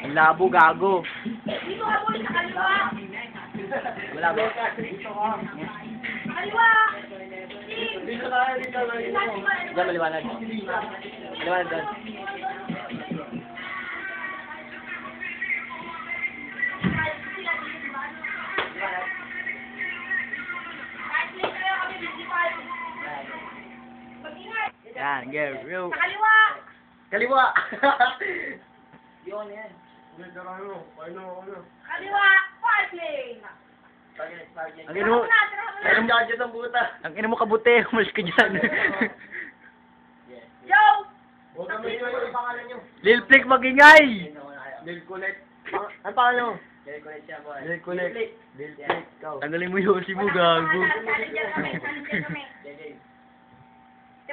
Ang labo, gago. Dito ka boy, sa kaliwa. Wala ba? Sa kaliwa. Dito tayo, dito tayo. Diyan, maliwanag. Maliwanag doon. Yan, go. Sa kaliwa. Kaliwa! Yun yan. Kaliwa. Parking. Ang ino mo, Ang gadget ang buta. ang ino mo kabuti, umalis ka dyan. Yo! Huwag kami yung pangalan nyo. Lil Flick, magingay! Lil Kulit. Ano pangalan mo? Lil Kulit siya, boy. Lil Kulit. Lil Flick. Ikaw. Tanggalin mo yung si mo, gago.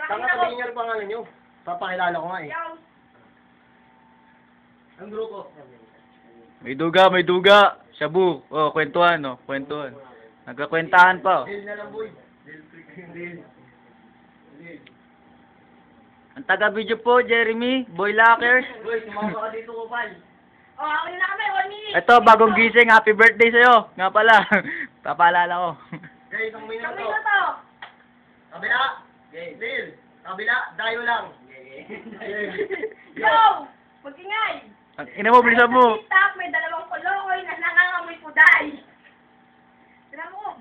Tanga sabihin nyo ang pangalan nyo. Papakilala ko nga eh. Yo! Ang grupo. May duga. Shabu. Oh, kwentuhan, oh. Kwentuhan. Nagkakwentahan pa, oh. Lil na lang boy. Lil Flick. Lil. Ang taga-video po, Jeremy, Boy Lockers. Boy, sumama ka dito ko, pal. Oh, ako na kami. 1 minute. Ito, bagong gising. Happy birthday sa'yo. Nga pala. Papaalala ko. Guys, isang Isang minuto. minuto. Kabila. Lil. Kabila. Dayo lang. Yo! Mag-ingay. Ang ina mo, bilisan mo. TikTok, may dalawang kolokoy na nangangamoy puday. Tira mo.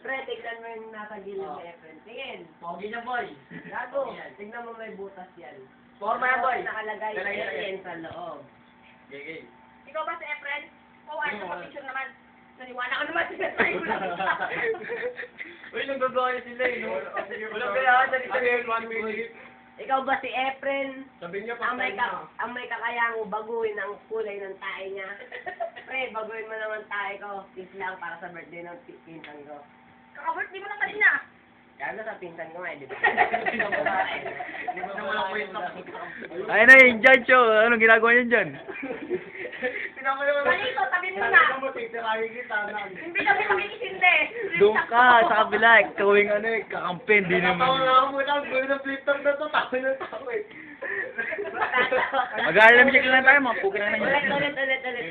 Pre, tignan mo yung nasa gilid ni Efren. Tingin. Pogi niya, boy. Gago. Tignan mo may butas yan. Forma yan, boy. Nakalagay Dalay, dalay. Efren sa loob. Gay. Ikaw ba si Efren? Oo, ay, sa picture naman. Naniwala ka naman si Efren. Uy, nagagawa sila eh, no? Walang kaya, dali sabihin, 1 minute. Ikaw ba si Efren? Sabihin niya, Ang may kakayang baguhin ang kulay ng tae niya. Pre, baguhin mo naman tae ko. Please lang para sa birthday ng pinsan ko. Kakabirthday mo na kanina. Gago sa pinsan ko nga, di ba? Hindi mo na walang kwenta. Ayun na yung judge, oh. Anong ginagawa niyan dyan? Malito, tabi mo na. Titirahin kita na. Hindi kami makikisindi. Doon ka, sa kabila. Kawing ano eh, kakampen. Di Tatawa naman. na ako muna. Ang gulo ng flip-top na to. Tawa na tao eh. Mag-aalam check lang tayo, mga pukin na Ulit.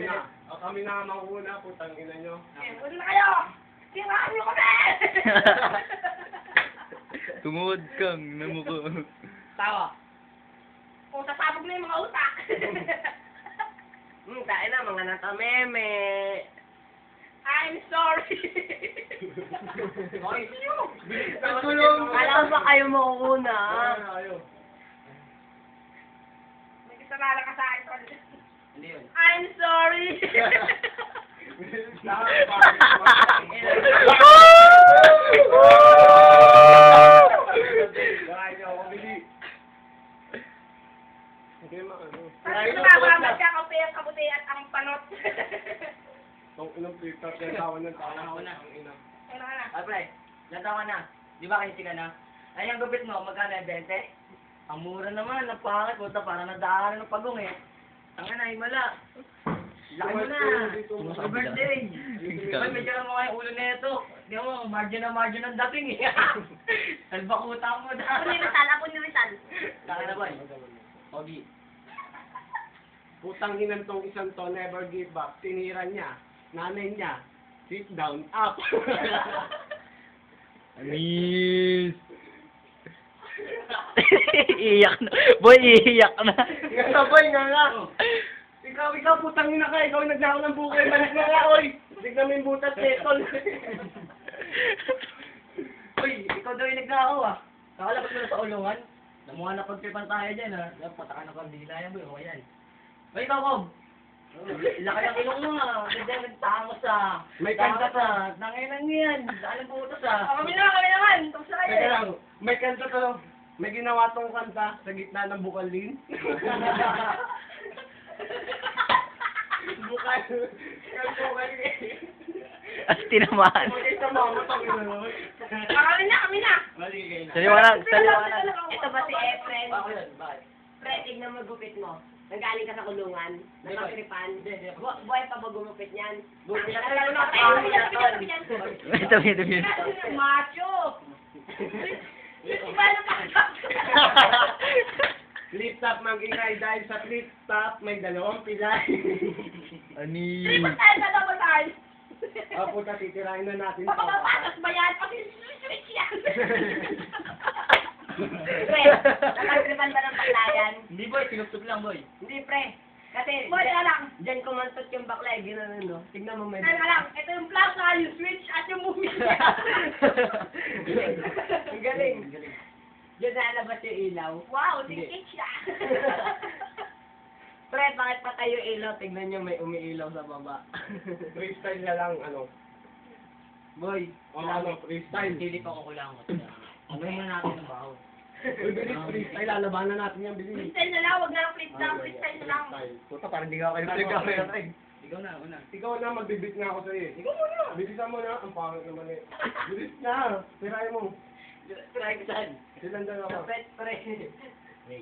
Ina, kami na mauna, putang ina nyo. Huwag na kayo. Siraan niyo kami. Tungod kang namuko. Tawa. O, sasabog na yung mga utak. Tayo na, mga natameme. I'm sorry. Tulong! Alam ba kayo mauna? Ayaw. May kasalanan ka sa akin, tol. Hindi yun. I'm sorry. Sabi ko na, mamad ka, kaputi at ang panot. Ang inang flip-top yan, tawa ng tawa. Una. Ang ina. Ano ka na? Ay, pre, natawa na. Di ba kasi ka na? Ay, ang gupit mo, magkano yung 20? Ang mura naman, ang pangit, puta, parang nadaanan ng pagong eh. Ang ina, himala. Laki mo na. Happy birthday. Ay, medyo lang mga yung ulo na ito. Di mo, margin ang dating eh. Salbakuta mo Ako na. ni Rizal, ako ni Rizal. Laki na ba? Pogi. Putang inan tong isang to, never give up. Tinira niya. Nanay niya. Sit down, up. Anis. Iiyak na. Boy, iiyak na. Nga sabay nga. Ikaw, putang ina ka. Ikaw nagnakaw ng bukay. Balik na nga, oy. Tignan mo yung butas, setol. Uy, ikaw daw yung nagnakaw ah. Kakalabas mo na sa ulungan. Namuha na pagtripan tayo dyan ah. Patakan na pagdila yan boy. O yan. Uy, ikaw Kob. Laki ang ilong mo ah. Ganda nagtangos ah. May kanta ah. Nanginang yan. Saan putas ah. Kami naman. Tapos na kayo. Teka lang. May kanta to. May ginawa tong kanta sa gitna ng bukalin. Bukal. As tinamaan. Okay, sa mama tong ina. Kami na. Saliwanag. Ito ba si Efren? Ako yun, bakit? Pre, tignan mo gupit mo. Nanggaling ka sa kulungan, Hindi, nakatripan. hindi. Buhay pa ba gumupit niyan? Ito, ito. Macho. Iba na pa. Flip top mag-ingay dahil sa flip top may dalawang pilay. Ani. Triple tayo na double tayo. O puta, titirahin na natin. Papapatas ba yan? Pati switch yan. Pre, nakagripan ba ng paglayan? Hindi boy, tinugtog lang boy. Hindi, pre. Kasi, Boy, teka lang. dyan kumantot yung bakla, gano'n, no? Tignan mo, may... Teka lang. Ito yung plaza, yung switch, at yung movie. Ang galing. Diyan nalabas yung ilaw. Wow, tingkit siya. Pre, bakit patay yung ilaw? Tignan nyo, may umiilaw sa baba. Freestyle na lang, ano. Boy, O ano, freestyle. Silip ako kulang ko. Ano muna natin ng baho? Uy, bilis, freestyle. Lalabanan natin yan, bilis. Freestyle na lang, wag na lang freestyle, freestyle na lang. Puta, parang di ka kayo nagkakaroon. Ikaw na, una. Ikaw na, magbibit na ako sa'yo. Ikaw muna. Bilisan mo na. Ang pangit naman eh. Bilis na. Tirahin mo. Try ko saan? Silang dalawa. Kapit, pre. Wait,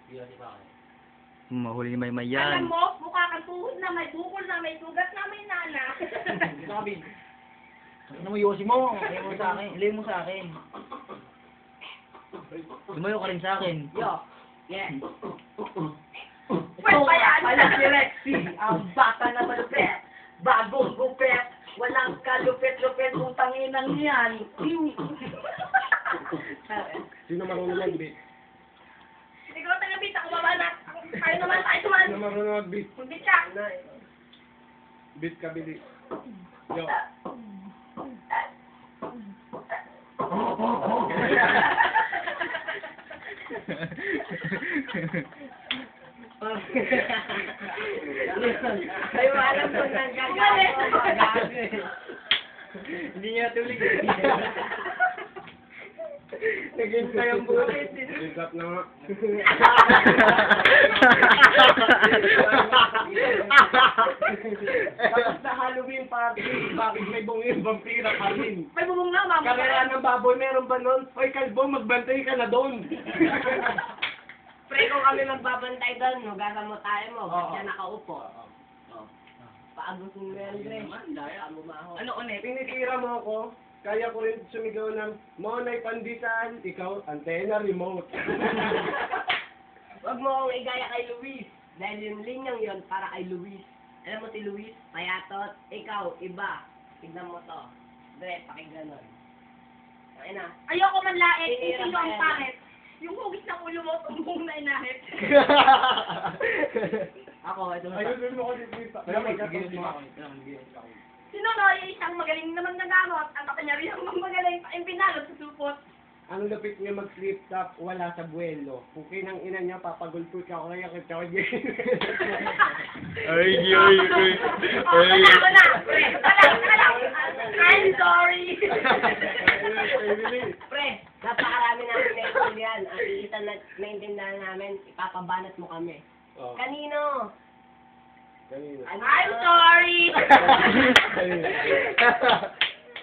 hindi pa ako. Mahuli ni Maymay Alam yan. mo, mukha kang tuhod na may bukol na may sugat na may nana. Sabi, ano mo yosi mo? Ilay mo sa akin. Ilay mo sa akin. Lumayo ka rin sa akin. Yo. Yeah. Pwede ba yan? Pala si Rexy, ang bata na malupit. Bagong gupit. Walang kalupit-lupit utang inang yan. Sino marunong mag-beat? Ikaw tayo bita, ako baba na. Tayo naman, tayo naman. Sino marunong mag-beat? Hindi siya. Beat ka, bilis. Yo. Ay, alam ko nang gagawin. Hindi niya tulig. Naghintay ang bulit. Bigat na nga. Tapos sa Halloween party, bakit may bungin vampira pa rin? May bubong na, mama. Karera ng baboy, meron ba nun? Hoy, kalbo, magbantay ka na doon. Pre, kung kami magbabantay doon, hugasan mo tayo mo. Ba't Oo. siya nakaupo? Paagusin mo yan, pre. Amo ba ako? Ano ulit? Tinitira mo ako, kaya ko rin sumigaw ng Monay Pandisan, ikaw, antena remote. Huwag mo akong igaya kay Luis. Dahil yung linyang yon para kay Luis. Alam mo si Luis, payatot. Ikaw, iba. Tignan mo to. Dre, pakingganon. Ayun na. Ayoko man laet, Titira sino pa ang yan. pangit. Yung hugis ng ulo mo, tumbong na inahit. Ako, ito na. Ayusin mo ko si Pita. Kaya magigil si ako. Sino no, yung isang magaling naman nagamot, ang kapangyarihan mong magaling, ang pinalot sa supot. Ano lapit niya mag-flip top, wala sa buwelo. Kung kinang ina niya, papagulpot ka ako kaya kita ko dyan. Ay, ay, ay. Oh, wala. Wala. I'm sorry. Pre, napakarami namin naiintindihan. Ang iisa na naiintindihan namin, ipapabanat mo kami. Oh, Kanino? kanina. I'm sorry. Kanina.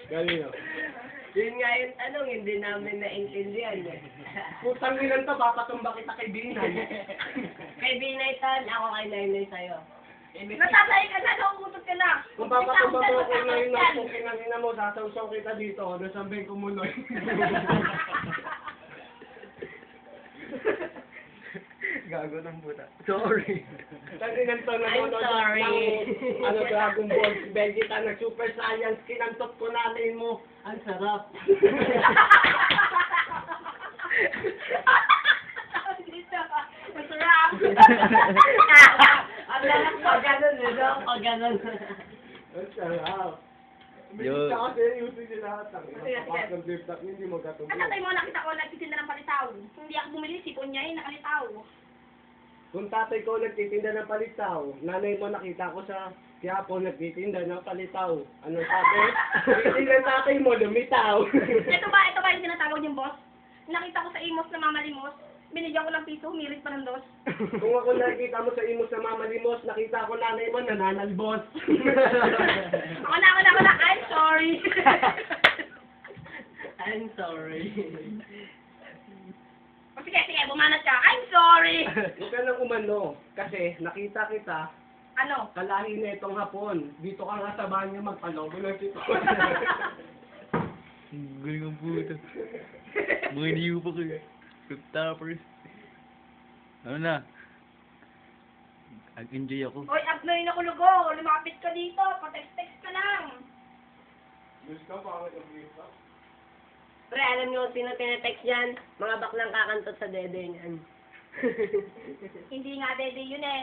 Kanina. Yun nga yung tanong, hindi namin naiintindihan. Putang ilan to, papatumba kita kay Binan. Kay Binay Tan, ako kay Nainay sa'yo. Natatay ka na, nauutot ka na. Kung papatumba mo ako ngayon na kung kinang ina mo, sasawsaw kita dito, nasambay ko munoy. Gago ng puta. Sorry. Tanginan to, nanonood I'm sorry. ng, ano, Dragon Ball, Vegeta, na Super Science, kinantot ko natin mo. Ang sarap. Masarap. Ang lalak pa ganun, no? O ganun. Ang sarap. Bilis Yo. ka kasi, using nila lahat. Ang kapag ng flip top, hindi mo Ang katulog. tatay mo, nakita ko, nagtitinda ng palitaw. Hindi ako bumili, sipon niya eh, nakalitaw. Kung tatay ko nagtitinda ng palitaw, nanay mo nakita ko sa Quiapo nagtitinda ng palitaw. Ano sabi? Titinda ng tatay mo, lumitaw. Ito ba yung tinatawag niyong boss? Nakita ko sa imos na mamalimos, binigyan ko ng piso, humirit pa ng dos. Kung ako nakikita mo sa imos na mamalimos, nakita ko nanay mo nananalbos. Ako na, I'm sorry. I'm sorry. O sige, bumanat ka, I'm sorry. Huwag ka nang umano, kasi nakita kita, Ano? kalahi na itong hapon. Dito ka nga sa banyo magpalobo ng sitwasyon. Galing ang puta. Mga niyo pa kayo. Top toppers. Ano na? Nag-enjoy ako. Hoy, Agnoy na kulugo. Lumapit ka dito. Pa-text-text ka lang. Gusto ko, pangit ang gusto. Pre, alam niyo kung sino tinetext yan? Mga baklang kakantot sa dede niyan. Hindi nga dede yun eh.